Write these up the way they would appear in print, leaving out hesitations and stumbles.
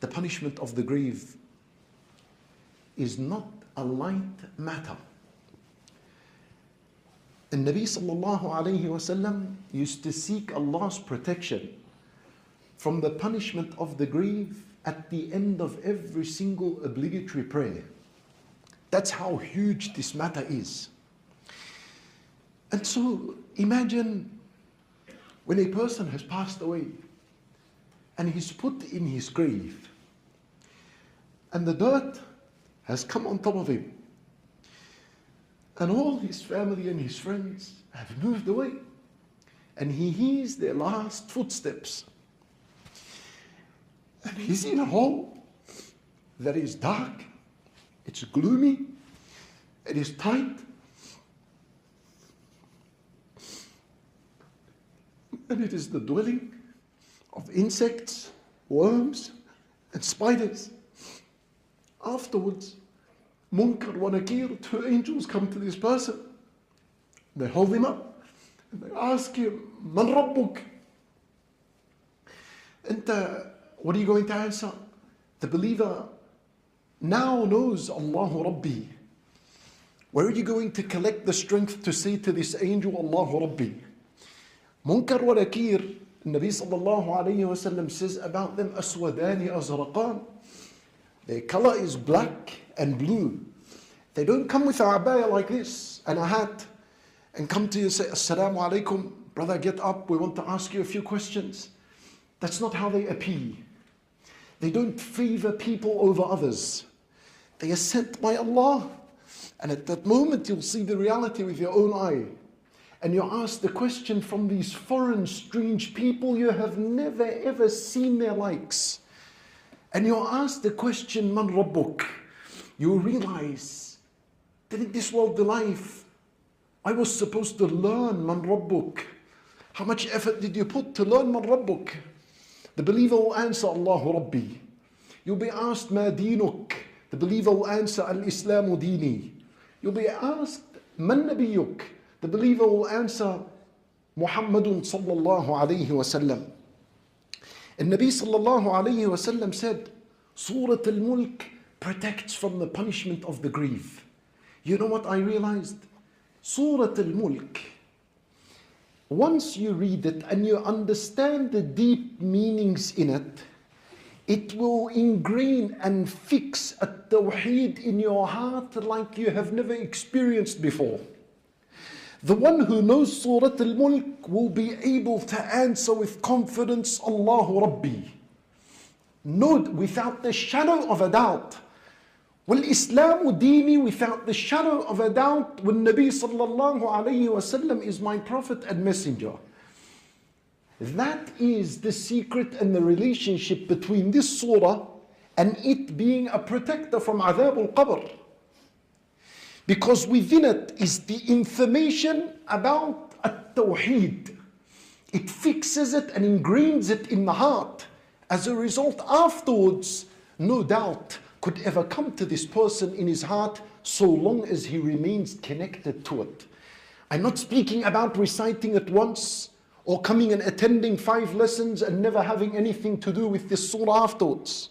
the punishment of the grave is not a light matter. And Nabi sallallahu alayhi wasallam used to seek Allah's protection from the punishment of the grave at the end of every single obligatory prayer. That's how huge this matter is. And so imagine when a person has passed away and he's put in his grave and the dirt has come on top of him and all his family and his friends have moved away and he hears their last footsteps and he's in a hole that is dark, it's gloomy, it is tight, and it is the dwelling of insects, worms, and spiders. Afterwards, Munkar wa Nakir, 2 angels come to this person. They hold him up and they ask him, Man Rabbuk? And what are you going to answer? The believer now knows Allahu Rabbi. Where are you going to collect the strength to say to this angel, Allahu Rabbi? Munkar wa Nakir, Nabi sallallahu alayhi wa sallam says about them, Aswadani azraqan. Their color is black and blue. They don't come with a abaya like this and a hat and come to you and say, Assalamu alaikum, brother, get up, we want to ask you a few questions. That's not how they appear. They don't favor people over others. They are sent by Allah. And at that moment, you'll see the reality with your own eye. And you're asked the question from these foreign, strange people you have never ever seen their likes. And you're asked the question, Man Rabbuk? You realize that in this worldly life, I was supposed to learn Man Rabbuk. How much effort did you put to learn Man Rabbuk? The believer will answer, Allahu Rabbi. You'll be asked, Ma Dinuk? The believer will answer, Al-Islamu Dini. You'll be asked, Man Nabiyuk? The believer will answer, Muhammadun sallallahu alayhi wa sallam. And Nabi sallallahu alayhi wa sallam said, Surah Al-Mulk protects from the punishment of the grave. You know what I realized? Surah Al-Mulk, once you read it and you understand the deep meanings in it, it will ingrain and fix a tawheed in your heart like you have never experienced before. The one who knows Surah Al-Mulk will be able to answer with confidence, Allahu Rabbi. Note without the shadow of a doubt. Wal-Islamu Dini, without the shadow of a doubt, when Nabi sallallahu alayhi wa sallam is my prophet and messenger. That is the secret and the relationship between this surah and it being a protector from Adhab al-Qabr. Because within it is the information about at-Tawheed. It fixes it and ingrains it in the heart. As a result, afterwards, no doubt could ever come to this person in his heart so long as he remains connected to it. I'm not speaking about reciting it once or coming and attending 5 lessons and never having anything to do with this surah afterwards.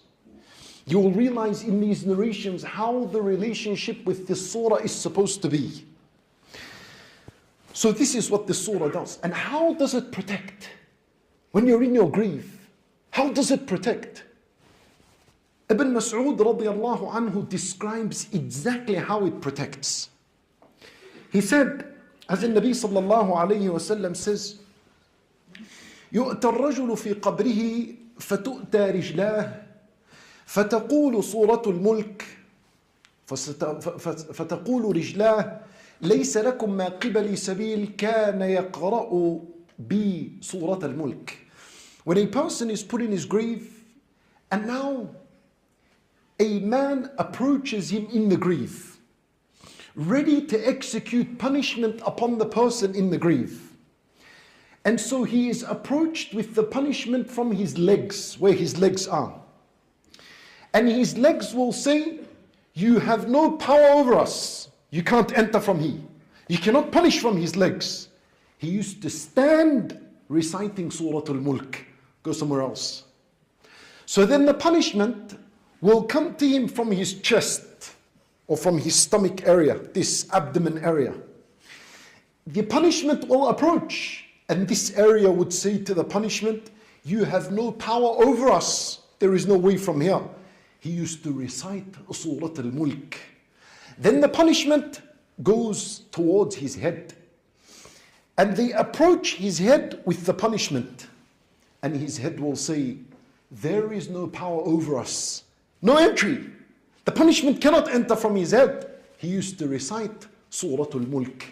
You will realize in these narrations how the relationship with this surah is supposed to be. So this is what the surah does. And how does it protect? When you're in your grave, how does it protect? Ibn Mas'ud radiyallahu anhu describes exactly how it protects. He said, as the Nabi sallallahu alayhi wa sallam says, يُؤْتَى الرَّجُلُ فِي قَبْرِهِ فَتُؤْتَى رِجْلَاهِ فتقول سورة الملك فتقول رجلاه ليس لكم ما قبل سبيل كان يقرأ بي سورة الملك. When a person is put in his grave and now a man approaches him in the grave, ready to execute punishment upon the person in the grave. And so he is approached with the punishment from his legs, where his legs are. And his legs will say, you have no power over us. You can't enter from here. You cannot punish from his legs. He used to stand reciting Surah Al-Mulk. Go somewhere else. So then the punishment will come to him from his chest or from his stomach area, this abdomen area. The punishment will approach, and this area would say to the punishment, you have no power over us. There is no way from here. He used to recite Surat al-Mulk. Then the punishment goes towards his head. And they approach his head with the punishment. And his head will say, there is no power over us. No entry. The punishment cannot enter from his head. He used to recite Surah Al-Mulk.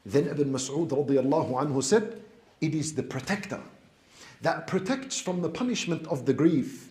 Then Ibn Mas'ud radiallahu anhu said, it is the protector that protects from the punishment of the grave.